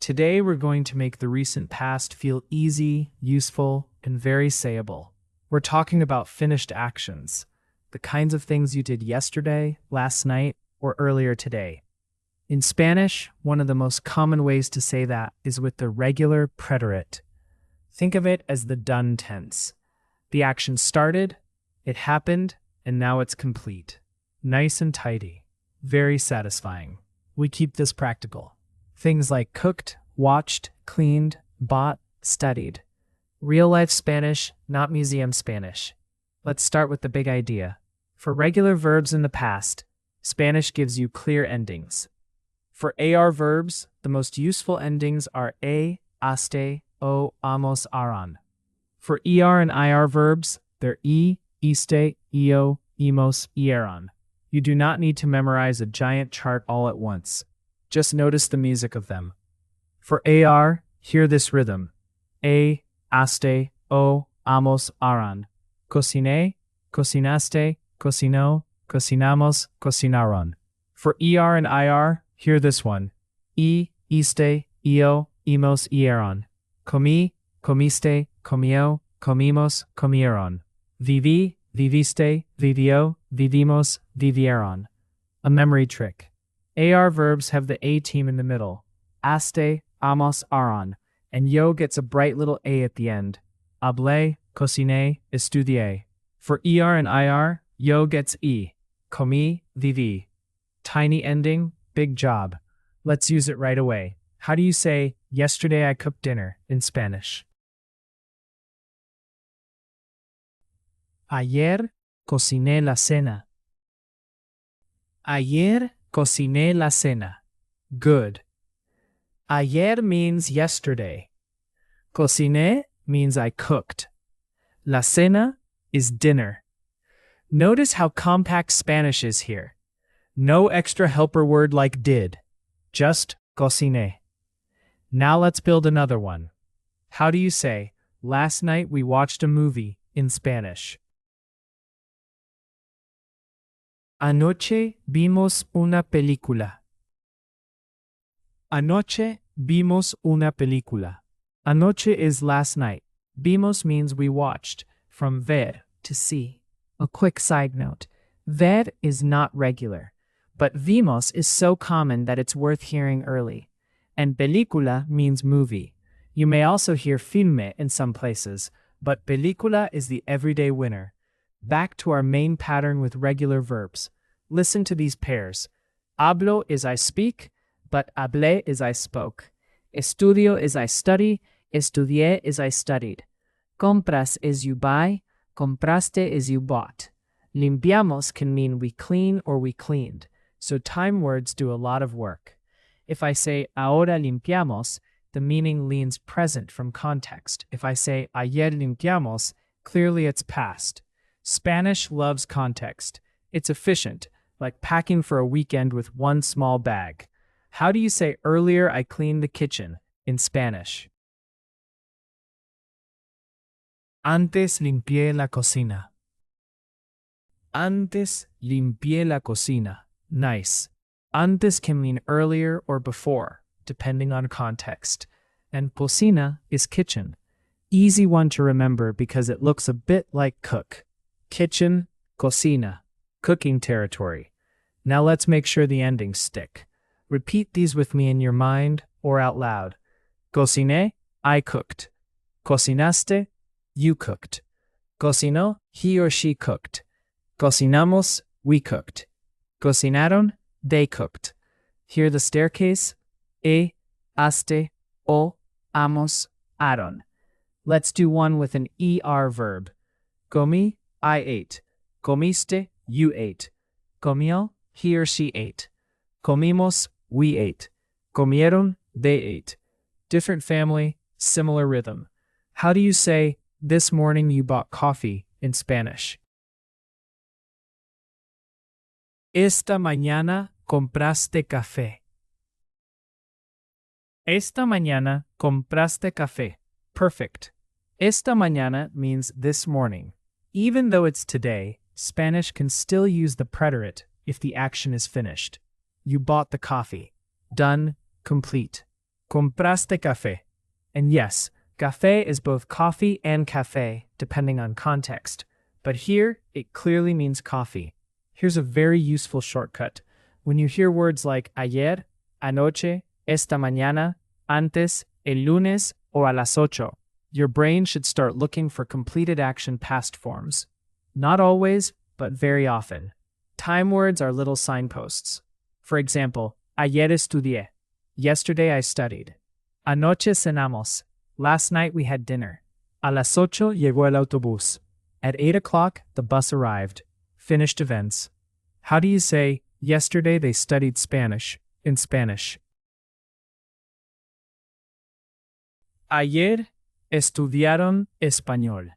Today we're going to make the recent past feel easy, useful, and very sayable. We're talking about finished actions, the kinds of things you did yesterday, last night, or earlier today. In Spanish, one of the most common ways to say that is with the regular preterite. Think of it as the done tense. The action started, it happened, and now it's complete. Nice and tidy. Very satisfying. We keep this practical. Things like cooked, watched, cleaned, bought, studied. Real-life Spanish, not museum Spanish. Let's start with the big idea. For regular verbs in the past, Spanish gives you clear endings. For AR verbs, the most useful endings are a, aste, o, amos, aron. For ER and IR verbs, they're iste, io, imos, ieron. You do not need to memorize a giant chart all at once. Just notice the music of them. For AR, hear this rhythm. A, aste, o, amos, aron. Cociné, cocinaste, cocinó, cocinamos, cocinaron. For ER and IR, hear this one. Iste, io, imos, ieron. Comí, comiste, comió, comimos, comieron. Viví, viviste, vivió, vivimos, vivieron. A memory trick. AR verbs have the A team in the middle. Aste, amos, aron. And yo gets a bright little A at the end. Hablé, cociné, estudié. For ER and IR, yo gets E. Comí, viví. Tiny ending, big job. Let's use it right away. How do you say, yesterday I cooked dinner in Spanish? Ayer cociné la cena. Ayer cociné la cena. Good. Ayer means yesterday. Cociné means I cooked. La cena is dinner. Notice how compact Spanish is here. No extra helper word like did. Just cociné. Now let's build another one. How do you say, last night we watched a movie in Spanish? Anoche vimos una película. Anoche vimos una película. Anoche is last night. Vimos means we watched, from ver, to see. A quick side note, ver is not regular, but vimos is so common that it's worth hearing early. And película means movie. You may also hear filme in some places, but película is the everyday winner. Back to our main pattern with regular verbs. Listen to these pairs. Hablo is I speak, but hablé is I spoke. Estudio is I study, estudié is I studied. Compras is you buy, compraste is you bought. Limpiamos can mean we clean or we cleaned, so time words do a lot of work. If I say ahora limpiamos, the meaning leans present from context. If I say ayer limpiamos, clearly it's past. Spanish loves context. It's efficient, like packing for a weekend with one small bag. How do you say earlier I cleaned the kitchen in Spanish? Antes limpié la cocina. Antes limpié la cocina. Nice. Antes can mean earlier or before, depending on context. And cocina is kitchen. Easy one to remember because it looks a bit like cook. Kitchen, cocina, cooking territory. Now let's make sure the endings stick. Repeat these with me in your mind or out loud. Cociné, I cooked. Cocinaste, you cooked. Cocinó, he or she cooked. Cocinamos, we cooked. Cocinaron, they cooked. Hear the staircase? Aste, o, amos, aron. Let's do one with an ER verb. Comí, I ate. Comiste, you ate. Comió, he or she ate. Comimos, we ate. Comieron, they ate. Different family, similar rhythm. How do you say, this morning you bought coffee in Spanish? Esta mañana compraste café. Esta mañana compraste café. Perfect. Esta mañana means this morning. Even though it's today, Spanish can still use the preterite if the action is finished. You bought the coffee. Done, complete. Compraste café. And yes, café is both coffee and café, depending on context. But here, it clearly means coffee. Here's a very useful shortcut. When you hear words like ayer, anoche, esta mañana, antes, el lunes, or a las ocho, your brain should start looking for completed action past forms. Not always, but very often. Time words are little signposts. For example, ayer estudié. Yesterday I studied. Anoche cenamos. Last night we had dinner. A las ocho llegó el autobús. At 8 o'clock, the bus arrived. Finished events. How do you say, yesterday they studied Spanish, in Spanish? Ayer estudiaron español.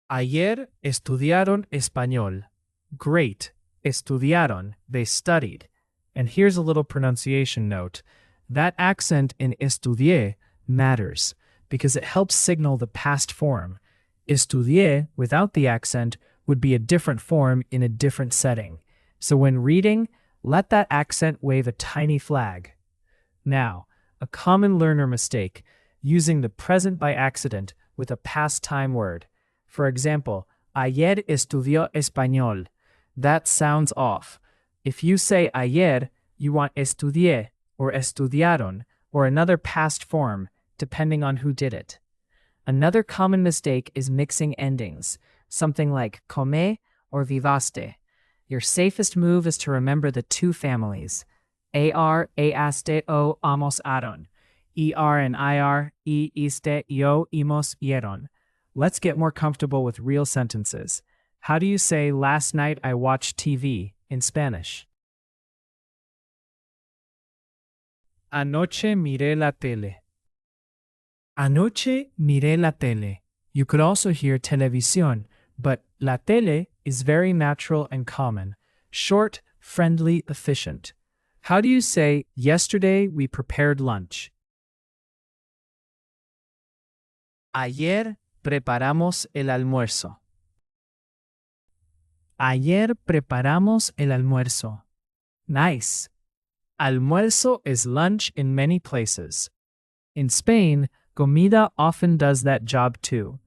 Ayer estudiaron español. Great. Estudiaron, they studied. And here's a little pronunciation note. That accent in estudié matters because it helps signal the past form. Estudié, without the accent, would be a different form in a different setting. So when reading, let that accent wave a tiny flag. Now, a common learner mistake, using the present by accident with a past time word. For example, ayer estudió español. That sounds off. If you say ayer, you want estudié or estudiaron or another past form, depending on who did it. Another common mistake is mixing endings, something like come or vivaste. Your safest move is to remember the two families, ar, aste, o, amos, aron, er and ir, iste, yo, imos, ieron. Let's get more comfortable with real sentences. How do you say, last night I watched TV in Spanish? Anoche miré la tele. Anoche miré la tele. You could also hear televisión, but la tele is very natural and common. Short, friendly, efficient. How do you say, yesterday we prepared lunch? Ayer preparamos el almuerzo. Ayer preparamos el almuerzo. Nice. Almuerzo is lunch in many places. In Spain, comida often does that job too.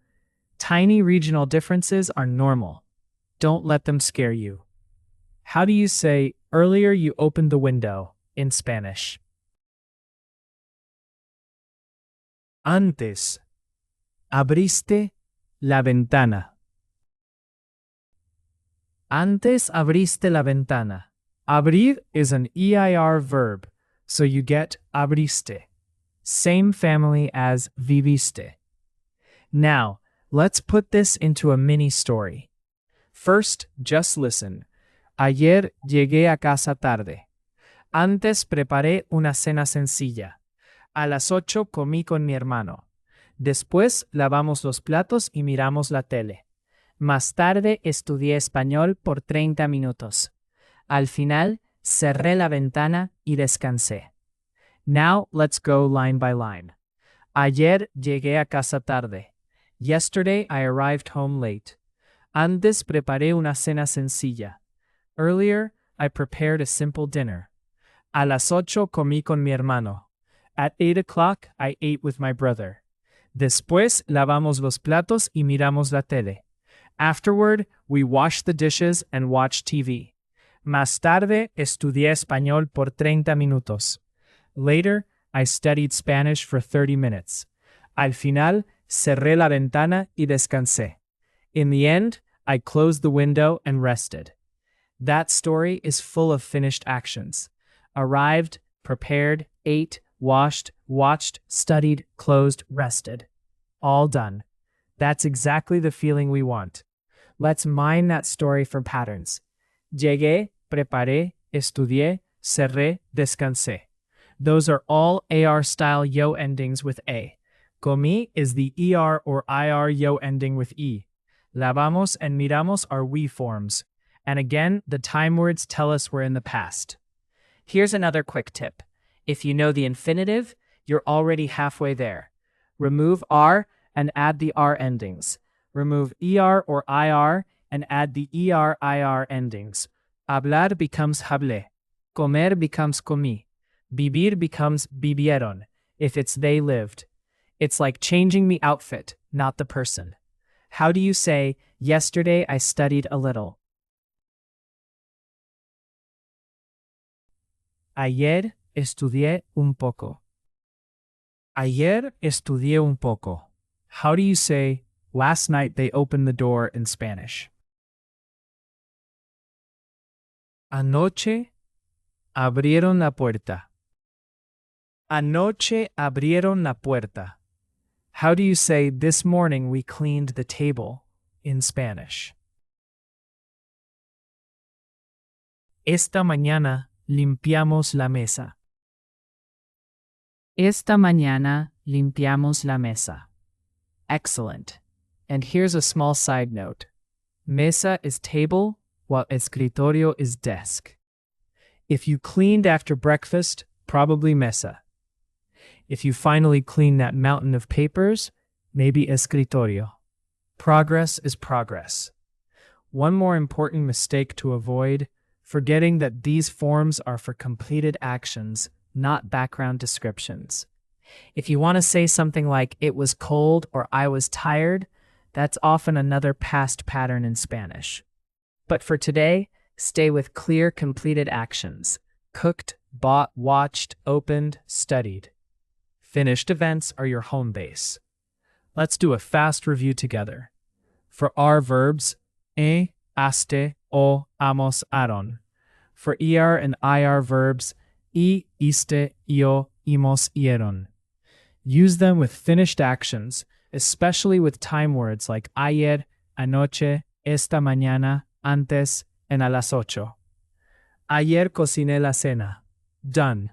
Tiny regional differences are normal. Don't let them scare you. How do you say, earlier you opened the window in Spanish? Antes abriste la ventana. Antes abriste la ventana. Abrir is an EIR verb, so you get abriste. Same family as viviste. Now, let's put this into a mini story. First, just listen. Ayer llegué a casa tarde. Antes preparé una cena sencilla. A las 8 comí con mi hermano. Después lavamos los platos y miramos la tele. Más tarde estudié español por 30 minutos. Al final, cerré la ventana y descansé. Now, let's go line by line. Ayer llegué a casa tarde. Yesterday, I arrived home late. Antes preparé una cena sencilla. Earlier, I prepared a simple dinner. A las 8 comí con mi hermano. At 8 o'clock, I ate with my brother. Después, lavamos los platos y miramos la tele. Afterward, we washed the dishes and watched TV. Más tarde, estudié español por 30 minutos. Later, I studied Spanish for 30 minutes. Al final, cerré la ventana y descansé. In the end, I closed the window and rested. That story is full of finished actions. Arrived, prepared, ate, washed, watched, studied, closed, rested. All done. That's exactly the feeling we want. Let's mine that story for patterns. Llegué, preparé, estudié, cerré, descansé. Those are all AR-style yo endings with A. Comí is the ER or IR yo ending with E. Lavamos and miramos are we forms. And again, the time words tell us we're in the past. Here's another quick tip. If you know the infinitive, you're already halfway there. Remove R and add the R endings. Remove ER or IR and add the ER-IR endings. Hablar becomes hablé. Comer becomes comí. Vivir becomes vivieron if it's they lived. It's like changing the outfit, not the person. How do you say, yesterday I studied a little? Ayer estudié un poco. Ayer estudié un poco. How do you say, last night they opened the door in Spanish? Anoche abrieron la puerta. Anoche abrieron la puerta. How do you say, this morning we cleaned the table in Spanish? Esta mañana limpiamos la mesa. Esta mañana limpiamos la mesa. Excellent. And here's a small side note. Mesa is table, while escritorio is desk. If you cleaned after breakfast, probably mesa. If you finally clean that mountain of papers, maybe escritorio. Progress is progress. One more important mistake to avoid, forgetting that these forms are for completed actions, not background descriptions. If you want to say something like, it was cold or I was tired, that's often another past pattern in Spanish. But for today, stay with clear completed actions. Cooked, bought, watched, opened, studied. Finished events are your home base. Let's do a fast review together. For our verbs, aste, o, amos, aron. For ER and IR verbs, iste, io, imos, ieron. Use them with finished actions, especially with time words like ayer, anoche, esta mañana, antes, and a las 8. Ayer cociné la cena. Done.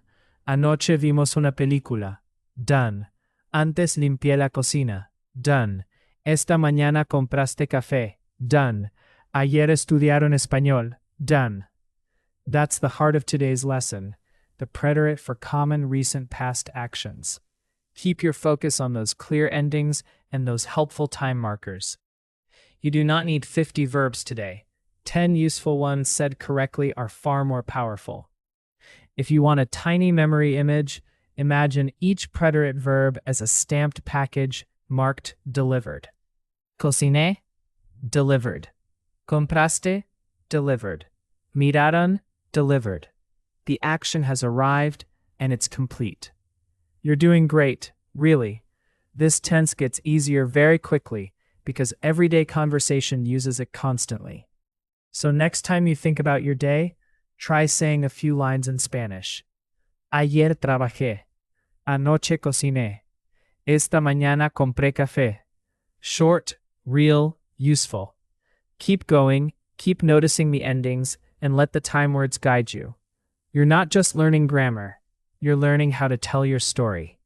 Anoche vimos una película. Done. Antes limpié la cocina. Done. Esta mañana compraste café. Done. Ayer estudiaron español. Done. That's the heart of today's lesson, the preterite for common recent past actions. Keep your focus on those clear endings and those helpful time markers. You do not need 50 verbs today. 10 useful ones said correctly are far more powerful. If you want a tiny memory image, imagine each preterite verb as a stamped package marked delivered. Cociné, delivered. Compraste, delivered. Miraron, delivered. The action has arrived and it's complete. You're doing great, really. This tense gets easier very quickly because everyday conversation uses it constantly. So next time you think about your day, try saying a few lines in Spanish. Ayer trabajé. Anoche cociné. Esta mañana compré café. Short, real, useful. Keep going, keep noticing the endings, and let the time words guide you. You're not just learning grammar, you're learning how to tell your story.